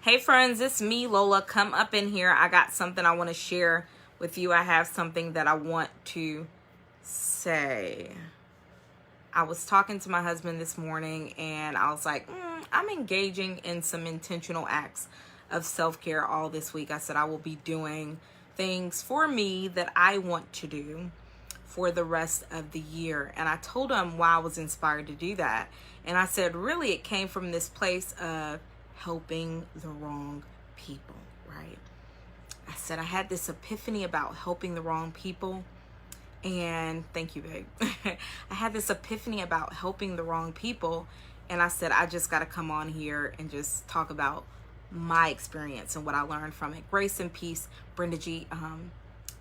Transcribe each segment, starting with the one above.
Hey friends, it's me, Lola. Come up in here. I got something I want to share with you. I have something that I want to say. I was talking to my husband this morning and I was like, I'm engaging in some intentional acts of self-care all this week. I said I will be doing things for me that I want to do for the rest of the year. And I told him why I was inspired to do that. And I said, really, it came from this place of helping the wrong people, right? I said I had this epiphany about helping the wrong people. And thank you, babe. I had this epiphany about helping the wrong people. And I said, I just got to come on here and just talk about my experience and what I learned from it. Grace and peace, Brenda G.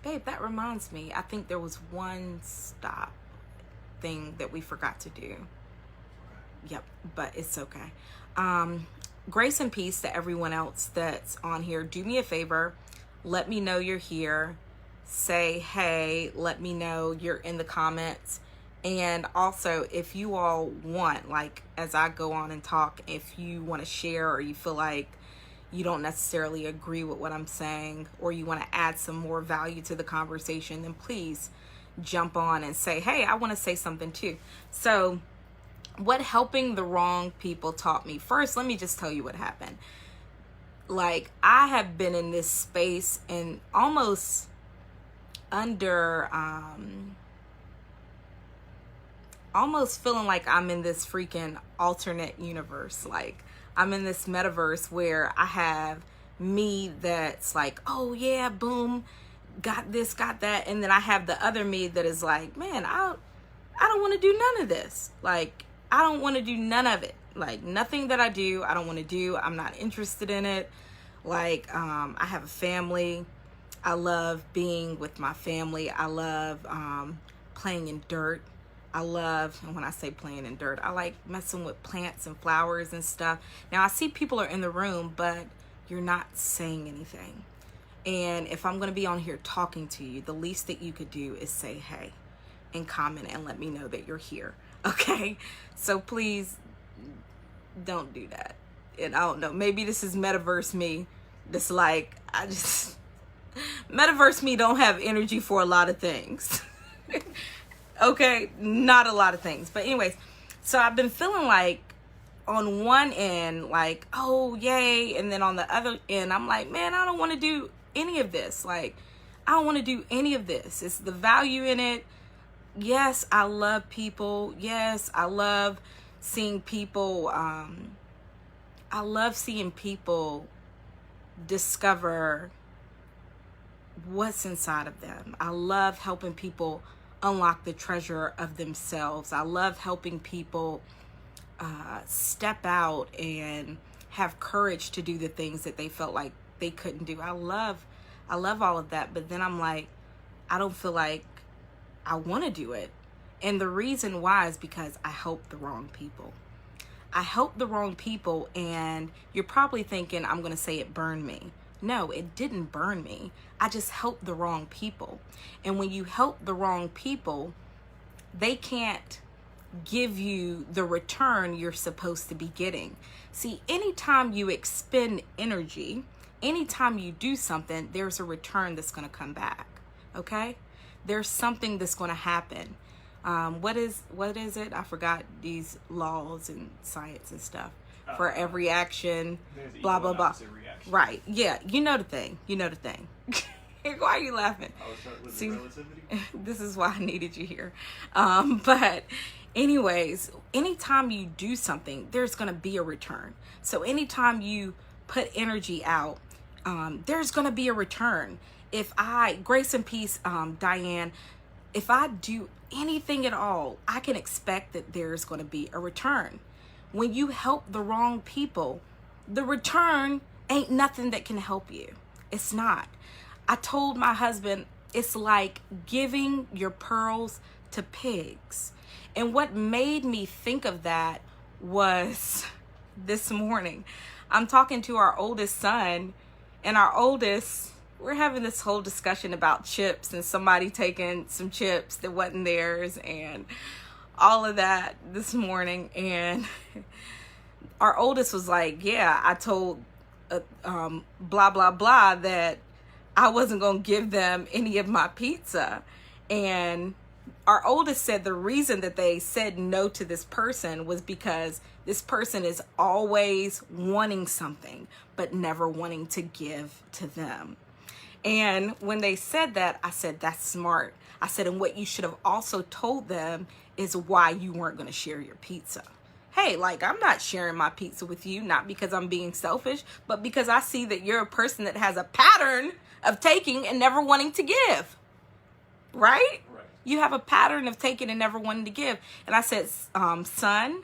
Babe, that reminds me, I think there was one stop thing that we forgot to do. Yep, but it's okay. Grace and peace to everyone else that's on here. Do me a favor. Let me know you're here. Say hey. Let me know you're in the comments. And also, if you all want, like, as I go on and talk, if you want to share or you feel like you don't necessarily agree with what I'm saying or you want to add some more value to the conversation, then please jump on and say, hey, I want to say something too. So what helping the wrong people taught me. First, let me just tell you what happened. Like, I have been in this space and almost under, almost feeling like I'm in this freaking alternate universe. Like, I'm in this metaverse where I have me that's like, oh yeah, boom, got this, got that. And then I have the other me that is like, man, I don't want to do none of this. Like, I don't want to do none of it. Like, nothing that I do, I don't want to do. I'm not interested in it. Like, I have a family. I love being with my family. I love playing in dirt. I love, and when I say playing in dirt, I like messing with plants and flowers and stuff. Now, I see people are in the room, but you're not saying anything. And if I'm going to be on here talking to you, the least that you could do is say hey and comment and let me know that you're here. Okay? So please don't do that. And I don't know, maybe this is metaverse me. This like, metaverse me don't have energy for a lot of things. Okay, not a lot of things. But anyways, so I've been feeling like on one end, like, oh, yay. And then on the other end, I'm like, man, I don't want to do any of this. Like, I don't want to do any of this. It's the value in it. Yes, I love people. Yes, I love seeing people. I love seeing people discover what's inside of them. I love helping people unlock the treasure of themselves. I love helping people step out and have courage to do the things that they felt like they couldn't do. I love all of that. But then I'm like, I don't feel like I want to do it. And the reason why is because I help the wrong people. I help the wrong people, and you're probably thinking I'm going to say it burned me. No, it didn't burn me. I just helped the wrong people. And when you help the wrong people, they can't give you the return you're supposed to be getting. See, anytime you expend energy, anytime you do something, there's a return that's going to come back. Okay? There's something that's going to happen. What is it? I forgot these laws and science and stuff. For every action, blah, blah, blah. Reaction. Right. Yeah. You know the thing. Why are you laughing? See, relativity. This is why I needed you here. But anyways, anytime you do something, there's going to be a return. So anytime you put energy out, there's going to be a return. Grace and peace, Diane, if I do anything at all, I can expect that there's going to be a return. When you help the wrong people, the return ain't nothing that can help you. It's not. I told my husband, it's like giving your pearls to pigs. And what made me think of that was this morning. I'm talking to our oldest son, and we're having this whole discussion about chips and somebody taking some chips that wasn't theirs and all of that this morning. And our oldest was like, yeah, I told blah, blah, blah, that I wasn't going to give them any of my pizza. And our oldest said the reason that they said no to this person was because this person is always wanting something, but never wanting to give to them. And when they said that, I said, that's smart. I said, and what you should have also told them is why you weren't going to share your pizza. Hey, like, I'm not sharing my pizza with you, not because I'm being selfish, but because I see that you're a person that has a pattern of taking and never wanting to give. Right? You have a pattern of taking and never wanting to give. And I said, son,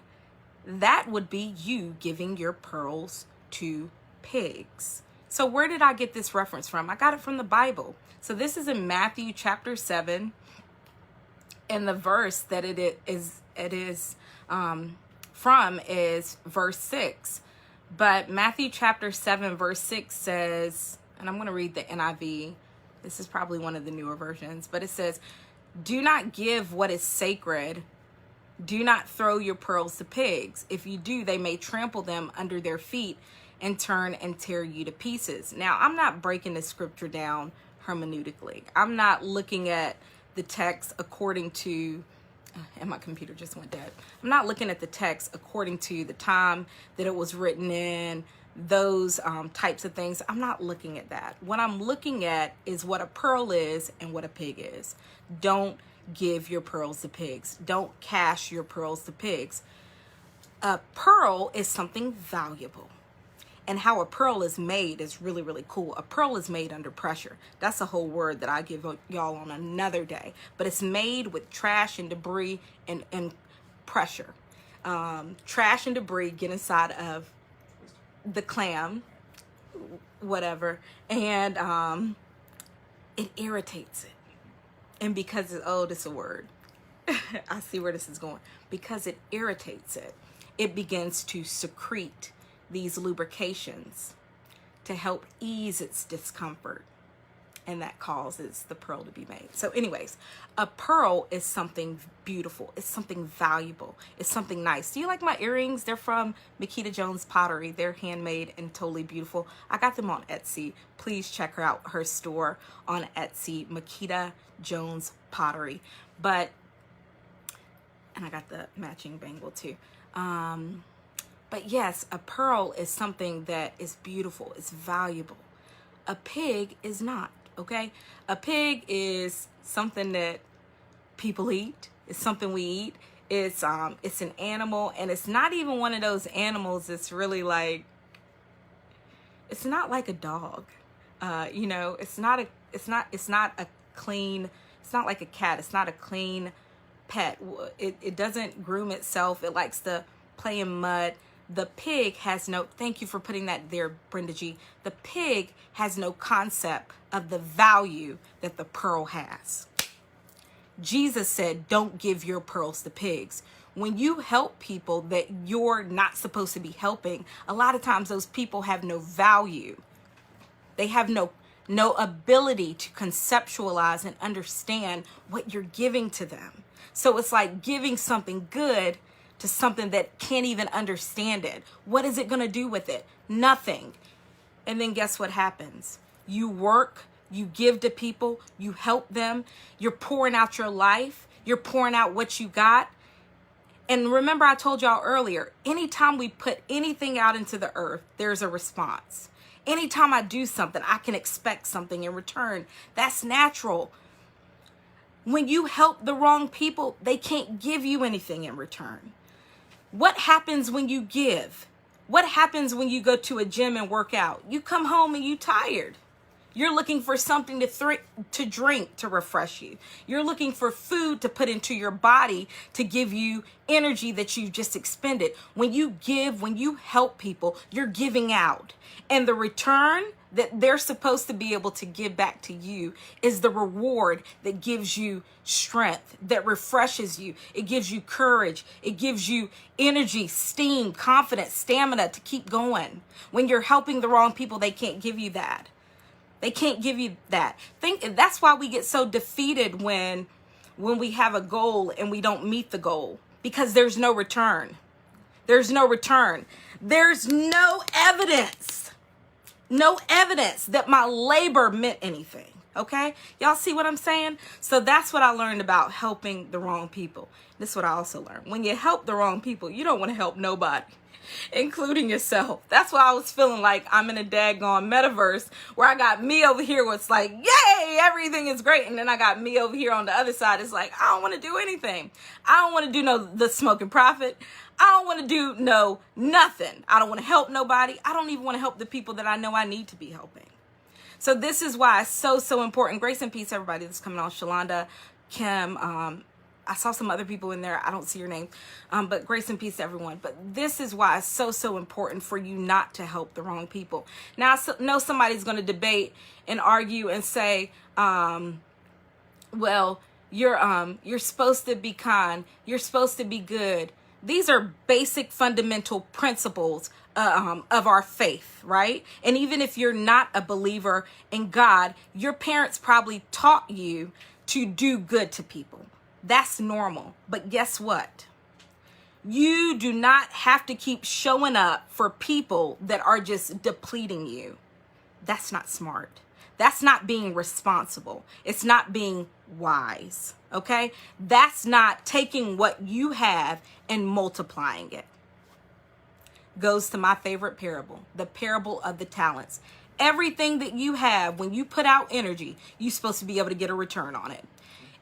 that would be you giving your pearls to pigs. So where did I get this reference from? I got it from the Bible. So this is in Matthew chapter 7. And the verse that it is from is verse 6. But Matthew chapter 7 verse 6 says, and I'm going to read the NIV. This is probably one of the newer versions, but it says, do not give what is sacred. Do not throw your pearls to pigs. If you do, they may trample them under their feet and turn and tear you to pieces. Now, I'm not breaking the scripture down hermeneutically. I'm not looking at the text according to, and my computer just went dead. I'm not looking at the text according to the time that it was written in, those types of things. I'm not looking at that. What I'm looking at is what a pearl is and what a pig is. Don't give your pearls to pigs. Don't cash your pearls to pigs. A pearl is something valuable. And how a pearl is made is really, really cool. A pearl is made under pressure. That's a whole word that I give y'all on another day. But it's made with trash and debris and pressure. Trash and debris get inside of the clam, whatever, and it irritates it. And because it's a word. I see where this is going. Because it irritates it, it begins to secrete these lubrications to help ease its discomfort. And that causes the pearl to be made. So anyways, a pearl is something beautiful. It's something valuable. It's something nice. Do you like my earrings? They're from Makita Jones Pottery. They're handmade and totally beautiful. I got them on Etsy. Please check her out, her store on Etsy, Makita Jones Pottery. And I got the matching bangle too. But yes, a pearl is something that is beautiful. It's valuable. A pig is not. Okay, a pig is something that people eat. It's something we eat. It's an animal, and it's not even one of those animals that's really like. It's not like a dog, It's not a clean. It's not like a cat. It's not a clean pet. It doesn't groom itself. It likes to play in mud. The pig has no, thank you for putting that there, Brenda G. The pig has no concept of the value that the pearl has. Jesus said, don't give your pearls to pigs. When you help people that you're not supposed to be helping, a lot of times those people have no value. They have no ability to conceptualize and understand what you're giving to them. So it's like giving something good to something that can't even understand it. What is it going to do with it? Nothing. And then guess what happens? You work, you give to people, you help them, you're pouring out your life, you're pouring out what you got. And remember, I told y'all earlier, anytime we put anything out into the earth, there's a response. Anytime I do something, I can expect something in return. That's natural. When you help the wrong people, they can't give you anything in return. What happens when you give? What happens when you go to a gym and work out? You come home and you're tired. You're looking for something to drink to refresh you. You're looking for food to put into your body to give you energy that you've just expended. When you give, when you help people, you're giving out. And the return that they're supposed to be able to give back to you is the reward that gives you strength, that refreshes you. It gives you courage. It gives you energy, steam, confidence, stamina to keep going. When you're helping the wrong people, they can't give you that. They can't give you that. That's why we get so defeated when we have a goal and we don't meet the goal, because there's no return. There's no return. There's no evidence No evidence that my labor meant anything. Okay? Y'all see what I'm saying? So that's what I learned about helping the wrong people. This is what I also learned. When you help the wrong people, you don't want to help nobody, including yourself. That's why I was feeling like I'm in a daggone metaverse where I got me over here where it's like, yay, everything is great. And then I got me over here on the other side. It's like, I don't want to do anything. I don't want to do the smoking profit. I don't want to do nothing. I don't want to help nobody. I don't even want to help the people that I know I need to be helping. So this is why it's so important. Grace and peace, everybody that's coming on. Shalonda, Kim, I saw some other people in there. I don't see your name, but grace and peace to everyone. But this is why it's so important for you not to help the wrong people. Now, I know somebody's going to debate and argue and say, well, you're supposed to be kind. You're supposed to be good. These are basic fundamental principles of our faith, right? And even if you're not a believer in God, your parents probably taught you to do good to people. That's normal. But guess what? You do not have to keep showing up for people that are just depleting you. That's not smart. That's not being responsible. It's not being wise. Okay? That's not taking what you have and multiplying it. Goes to my favorite parable, the parable of the talents. Everything that you have, when you put out energy, you're supposed to be able to get a return on it.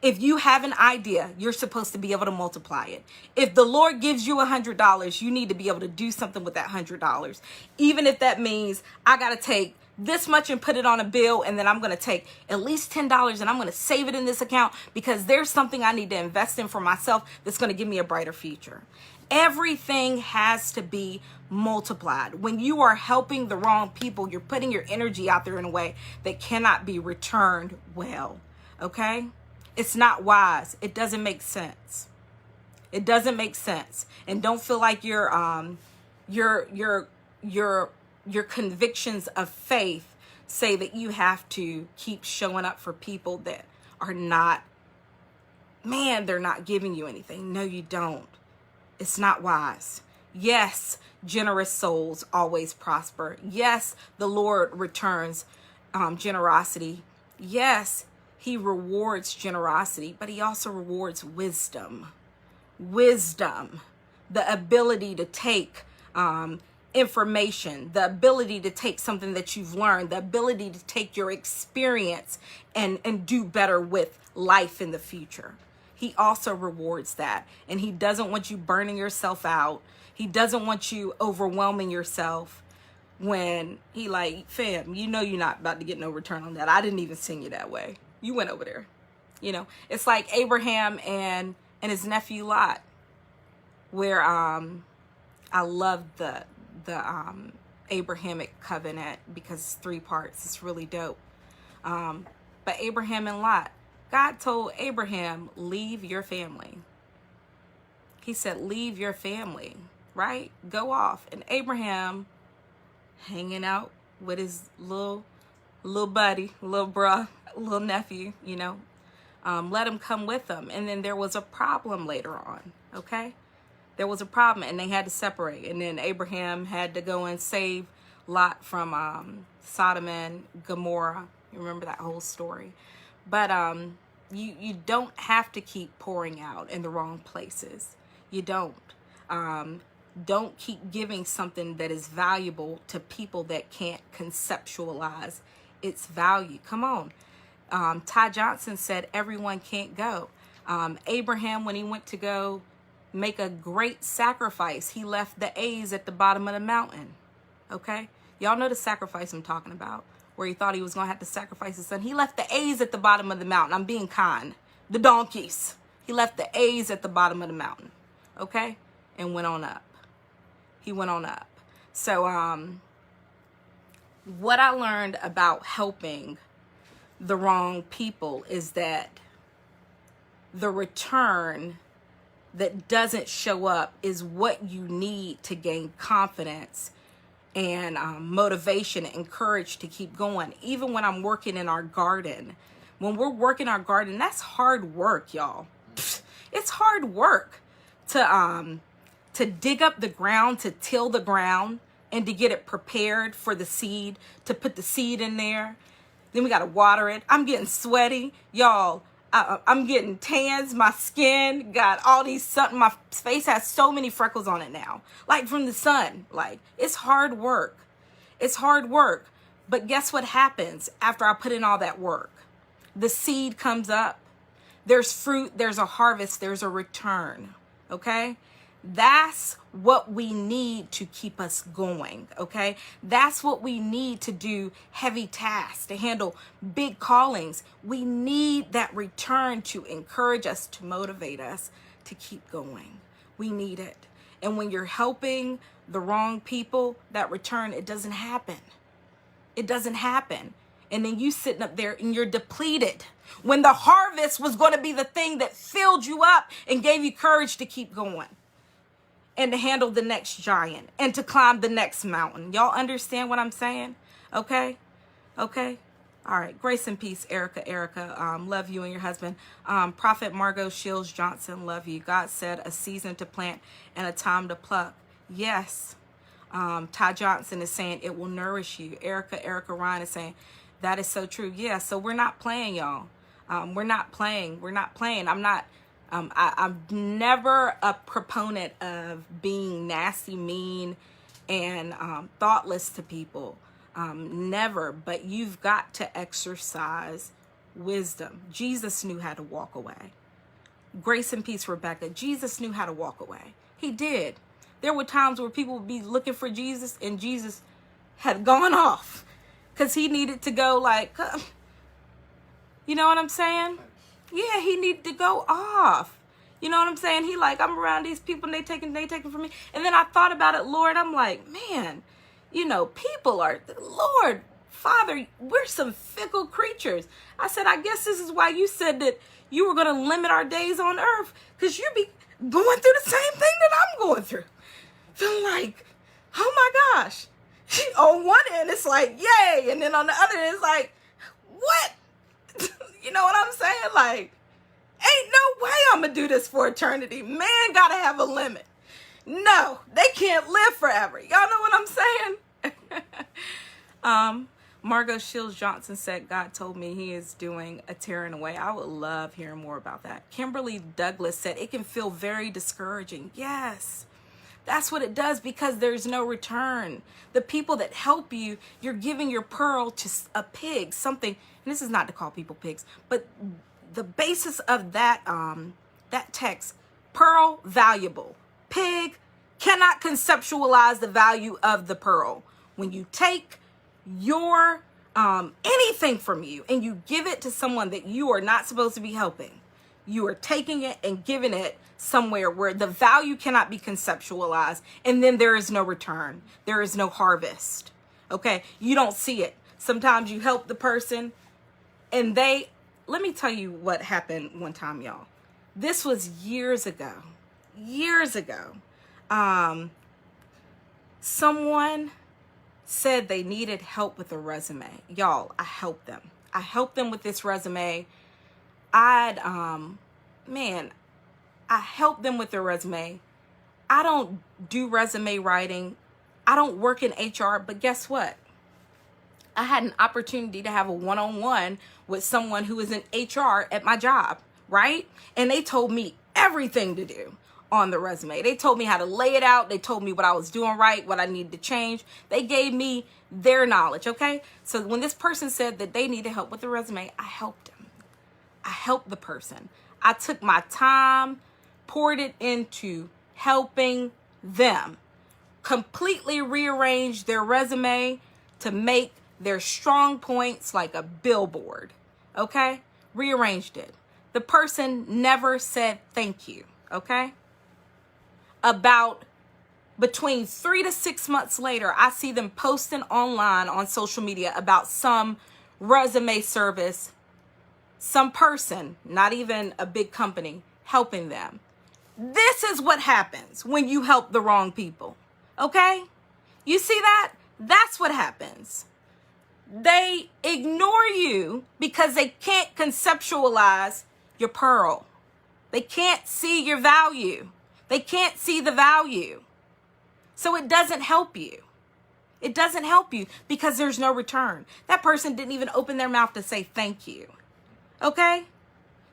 If you have an idea, you're supposed to be able to multiply it. If the Lord gives you $100, you need to be able to do something with that $100. Even if that means I got to take this much and put it on a bill, and then I'm going to take at least $10 and I'm going to save it in this account because there's something I need to invest in for myself that's going to give me a brighter future. Everything has to be multiplied. When you are helping the wrong people, you're putting your energy out there in a way that cannot be returned well. Okay? It's not wise. It doesn't make sense. It doesn't make sense. And don't feel like your convictions of faith say that you have to keep showing up for people that are not, they're not giving you anything. No, you don't. It's not wise. Yes, generous souls always prosper. Yes, the Lord returns generosity. Yes, he rewards generosity, but he also rewards wisdom. Wisdom, the ability to take information, the ability to take something that you've learned, the ability to take your experience and do better with life in the future. He also rewards that. And he doesn't want you burning yourself out. He doesn't want you overwhelming yourself when he like, fam, you know you're not about to get no return on that. I didn't even send you that way. You went over there. You know, it's like Abraham and his nephew Lot, where I love the Abrahamic covenant because it's 3 parts. It's really dope. But Abraham and Lot, God told Abraham, leave your family. He said, leave your family, right? Go off. And Abraham, hanging out with his little buddy, little bruh, little nephew, you know, let him come with him. And then there was a problem later on, okay? There was a problem and they had to separate. And then Abraham had to go and save Lot from Sodom and Gomorrah. You remember that whole story. But you don't have to keep pouring out in the wrong places. You don't. Don't keep giving something that is valuable to people that can't conceptualize its value. Come on. Ty Johnson said everyone can't go. Abraham, when he went to go make a great sacrifice, he left the A's at the bottom of the mountain. Okay? Y'all know the sacrifice I'm talking about, where he thought he was going to have to sacrifice his son. He left the A's at the bottom of the mountain. I'm being kind. The donkeys. He left the A's at the bottom of the mountain. Okay? And went on up. He went on up. So, what I learned about helping the wrong people is that the return that doesn't show up is what you need to gain confidence and motivation and courage to keep going. Even when I'm working in our garden, when we're working our garden, that's hard work, y'all. It's hard work to dig up the ground, to till the ground, and to get it prepared for the seed, to put the seed in there. Then we got to water it. I'm getting sweaty. Y'all, I'm getting tans. My skin got all these sun. My face has so many freckles on it now. Like from the sun. Like, it's hard work. It's hard work. But guess what happens after I put in all that work? The seed comes up. There's fruit. There's a harvest. There's a return. Okay? That's what we need to keep us going, okay? That's what we need to do heavy tasks, to handle big callings. We need that return to encourage us, to motivate us to keep going. We need it. And when you're helping the wrong people, that return, it doesn't happen. It doesn't happen. And then you sitting up there and you're depleted when the harvest was going to be the thing that filled you up and gave you courage to keep going and to handle the next giant and to climb the next mountain. Y'all understand what I'm saying? Okay? Okay? All right. Grace and peace, Erica. Love you and your husband. Prophet Margot Shields Johnson, love you. God said a season to plant and a time to pluck. Yes. Ty Johnson is saying it will nourish you. Erica Ryan is saying that is so true. Yeah, so we're not playing, y'all. We're not playing. I'm never a proponent of being nasty, mean, and thoughtless to people. Never. But you've got to exercise wisdom. Jesus knew how to walk away. Grace and peace, Rebecca. Jesus knew how to walk away. He did. There were times where people would be looking for Jesus and Jesus had gone off because he needed to go like, you know what I'm saying? Yeah, he needed to go off. You know what I'm saying? He like, I'm around these people and they taking from me. And then I thought about it, Lord, I'm like, man, you know, people are, Lord, Father, we're some fickle creatures. I said, I guess this is why you said that you were going to limit our days on earth, because you be going through the same thing that I'm going through. Feeling like, oh my gosh. On one end, it's like, yay. And then on the other end, it's like, what? You know what I'm saying? Like, ain't no way I'm going to do this for eternity. Man got to have a limit. No, they can't live forever. Y'all know what I'm saying? Margot Shields Johnson said, God told me he is doing a tearing away. I would love hearing more about that. Kimberly Douglas said, it can feel very discouraging. Yes, that's what it does, because there's no return. The people that help you, you're giving your pearl to a pig, something, and this is not to call people pigs, but the basis of that that text, pearl, valuable. Pig cannot conceptualize the value of the pearl. When you take your anything from you and you give it to someone that you are not supposed to be helping, you are taking it and giving it somewhere where the value cannot be conceptualized, and then there is no return. There is no harvest. Okay? You don't see it. Sometimes you help the person and let me tell you what happened one time, y'all. This was years ago. Someone said they needed help with a resume. Y'all, I helped them. I helped them with this resume. I helped them with their resume. I don't do resume writing. I don't work in HR, but guess what? I had an opportunity to have a one-on-one with someone who is in HR at my job, right? And they told me everything to do on the resume. They told me how to lay it out. They told me what I was doing right, what I needed to change. They gave me their knowledge, okay? So when this person said that they needed help with the resume, I helped them. I helped the person. I took my time, poured it into helping them, completely rearranged their resume to make their strong points like a billboard, okay? Rearranged it. The person never said thank you, okay? About between 3 to 6 months later, I see them posting online on social media about some resume service, some person, not even a big company, helping them. This is what happens when you help the wrong people, okay? You see that? That's what happens. They ignore you because they can't conceptualize your pearl. They can't see your value. They can't see the value. So it doesn't help you. It doesn't help you because there's no return. That person didn't even open their mouth to say thank you. Okay?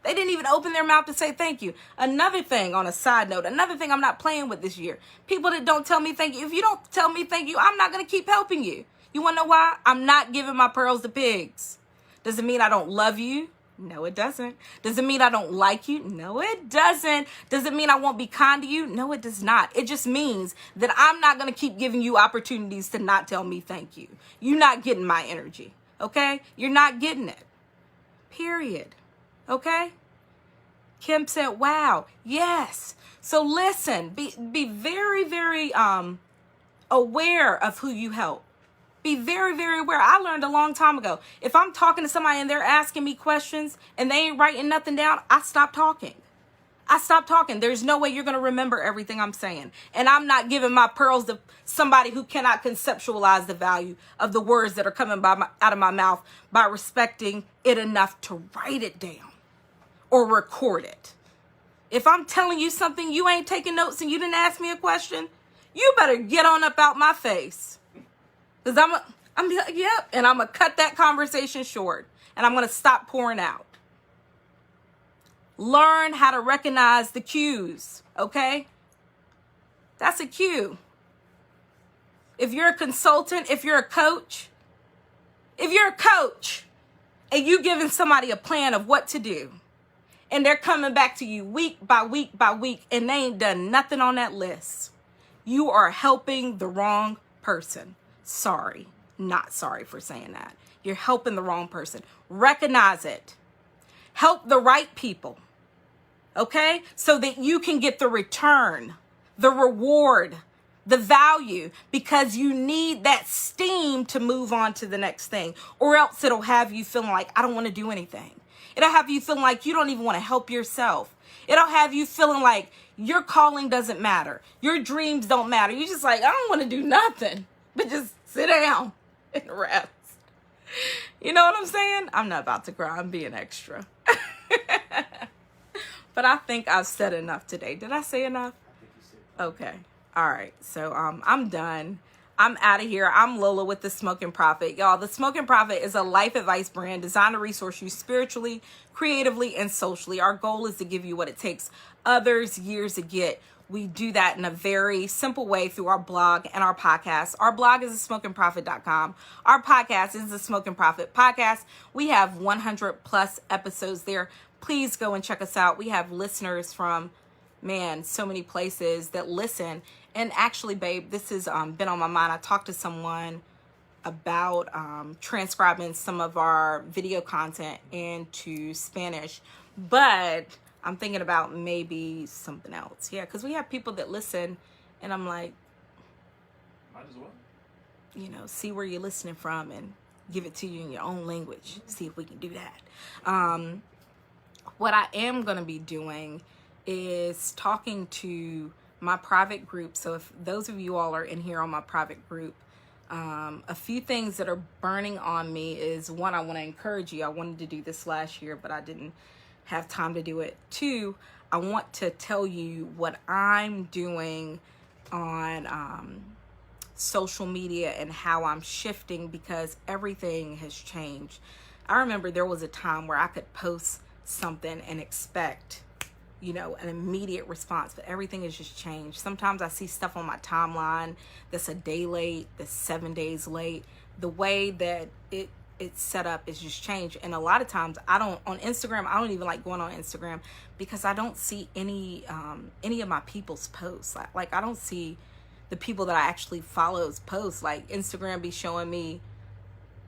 They didn't even open their mouth to say thank you. Another thing on a side note, another thing I'm not playing with this year. People that don't tell me thank you. If you don't tell me thank you, I'm not going to keep helping you. You want to know why? I'm not giving my pearls to pigs. Does it mean I don't love you? No, it doesn't. Does it mean I don't like you? No, it doesn't. Does it mean I won't be kind to you? No, it does not. It just means that I'm not going to keep giving you opportunities to not tell me thank you. You're not getting my energy. Okay? You're not getting it. Period. Okay? Kim said, wow, yes. So listen, be very, very aware of who you help. Be very, very aware. I learned a long time ago, if I'm talking to somebody and they're asking me questions and they ain't writing nothing down, I stop talking. I stop talking. There's no way you're going to remember everything I'm saying. And I'm not giving my pearls to somebody who cannot conceptualize the value of the words that are coming out of my mouth by respecting it enough to write it down or record it. If I'm telling you something, you ain't taking notes and you didn't ask me a question, you better get on up out my face. Because I'm like, yep, and I'm going to cut that conversation short. And I'm going to stop pouring out. Learn how to recognize the cues, okay? That's a cue. If you're a consultant, if you're a coach and you giving somebody a plan of what to do, and they're coming back to you week by week by week, and they ain't done nothing on that list, you are helping the wrong person. Sorry, not sorry for saying that. You're helping the wrong person. Recognize it. Help the right people. Okay? So that you can get the return, the reward, the value, because you need that steam to move on to the next thing, or else it'll have you feeling like, I don't want to do anything. It'll have you feeling like you don't even want to help yourself. It'll have you feeling like your calling doesn't matter. Your dreams don't matter. You're just like, I don't want to do nothing, but just sit down and rest. You know what I'm saying? I'm not about to cry. I'm being extra. But I think I've said enough today. Did I say enough? I think you said. Okay. All right. So I'm done. I'm out of here. I'm Lola with The Smoking Prophet. Y'all, The Smoking Prophet is a life advice brand designed to resource you spiritually, creatively, and socially. Our goal is to give you what it takes others years to get. We do that in a very simple way through our blog and our podcast. Our blog is thesmokingprophet.com. Our podcast is The Smoking Prophet Podcast. We have 100 plus episodes there. Please go and check us out. We have listeners from, so many places that listen. And actually, babe, this has been on my mind. I talked to someone about transcribing some of our video content into Spanish, but I'm thinking about maybe something else. Yeah, because we have people that listen, and I'm like, might as well. See where you're listening from and give it to you in your own language. See if we can do that. What I am going to be doing is talking to my private group. So if those of you all are in here on my private group, a few things that are burning on me is, one, I want to encourage you. I wanted to do this last year, but I didn't have time to do it. Two, I want to tell you what I'm doing on social media and how I'm shifting, because everything has changed. I remember there was a time where I could post something and expect an immediate response, but everything has just changed. Sometimes I see stuff on my timeline that's a day late, that's 7 days late. The way that it's set up is just changed. And a lot of times on Instagram, I don't even like going on Instagram because I don't see any of my people's posts. Like I don't see the people that I actually follow's posts. Like Instagram be showing me,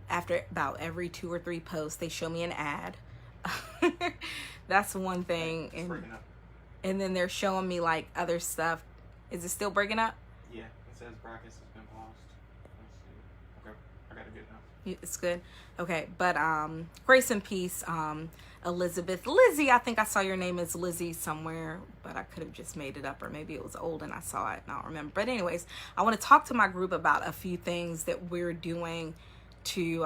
after about every 2 or 3 posts, they show me an ad. That's one thing. And then they're showing me like other stuff. Is it still breaking up? Yeah, it says brackets has been paused. Let's see. Okay, I got it good now. It's good. Okay, but grace and peace, Elizabeth. Lizzie, I think I saw your name as Lizzie somewhere, but I could have just made it up, or maybe it was old and I saw it and I don't remember. But anyways, I want to talk to my group about a few things that we're doing to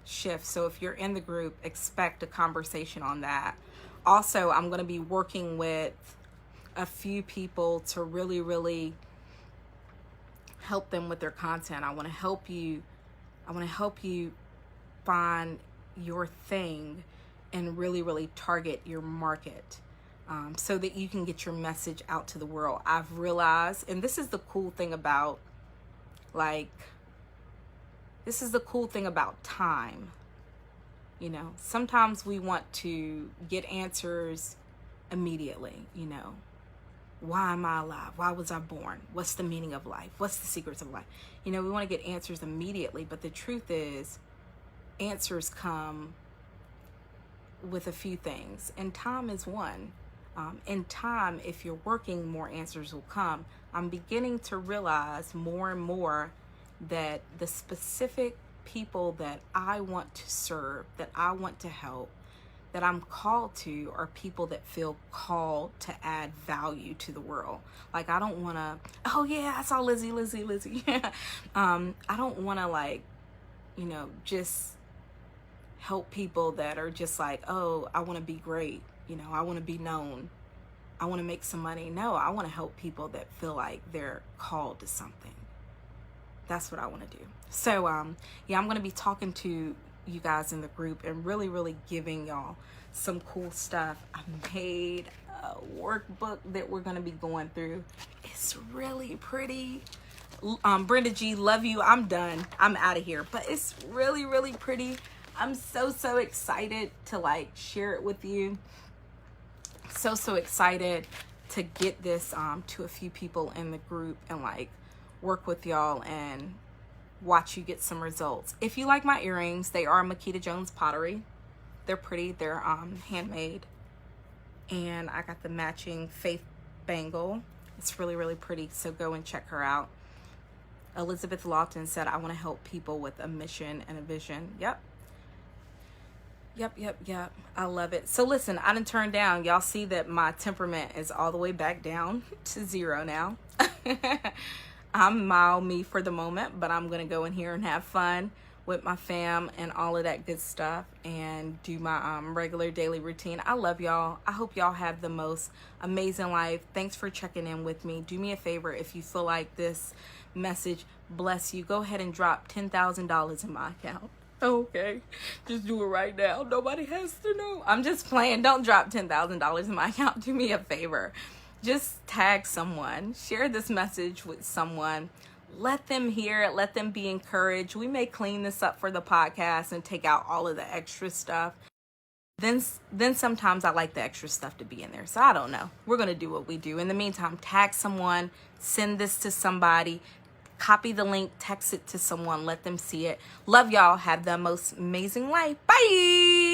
shift. So if you're in the group, expect a conversation on that. Also, I'm going to be working with a few people to really, really help them with their content. I want to help you find your thing and really, really target your market, so that you can get your message out to the world. I've realized, and this is the cool thing about time. You know, sometimes we want to get answers immediately. You know, why am I alive? Why was I born? What's the meaning of life? What's the secrets of life? You know, we want to get answers immediately, but the truth is, answers come with a few things, and time is one. In time, if you're working, more answers will come. I'm beginning to realize more and more that the specific people that I want to serve, that I want to help, that I'm called to, are people that feel called to add value to the world. Like, I don't want to, oh yeah, I saw Lizzie. I don't want to just help people that are just like, oh, I want to be great. You know, I want to be known. I want to make some money. No, I want to help people that feel like they're called to something. That's what I want to do. So, I'm going to be talking to you guys in the group and really, really giving y'all some cool stuff. I made a workbook that we're going to be going through. It's really pretty. Brenda G, love you. I'm done. I'm out of here. But it's really, really pretty. I'm so excited to share it with you. So excited to get this to a few people in the group and work with y'all and watch you get some results. If you like my earrings, they are Makita Jones pottery. They're pretty. They're handmade. And I got the matching Faith bangle. It's really, really pretty. So go and check her out. Elizabeth Lawton said, I want to help people with a mission and a vision. Yep. I love it. So listen, I done turned down. Y'all see that my temperament is all the way back down to 0 now. I'm mild me for the moment, but I'm going to go in here and have fun with my fam and all of that good stuff and do my regular daily routine. I love y'all. I hope y'all have the most amazing life. Thanks for checking in with me. Do me a favor, if you feel like this message bless you, go ahead and drop $10,000 in my account. Okay, just do it right now. Nobody has to know. I'm just playing. Don't drop $10,000 in my account. Do me a favor. Just tag someone. Share this message with someone. Let them hear it. Let them be encouraged. We may clean this up for the podcast and take out all of the extra stuff. Then sometimes I like the extra stuff to be in there. So I don't know. We're going to do what we do. In the meantime, tag someone. Send this to somebody. Copy the link, text it to someone, let them see it. Love y'all. Have the most amazing life. Bye.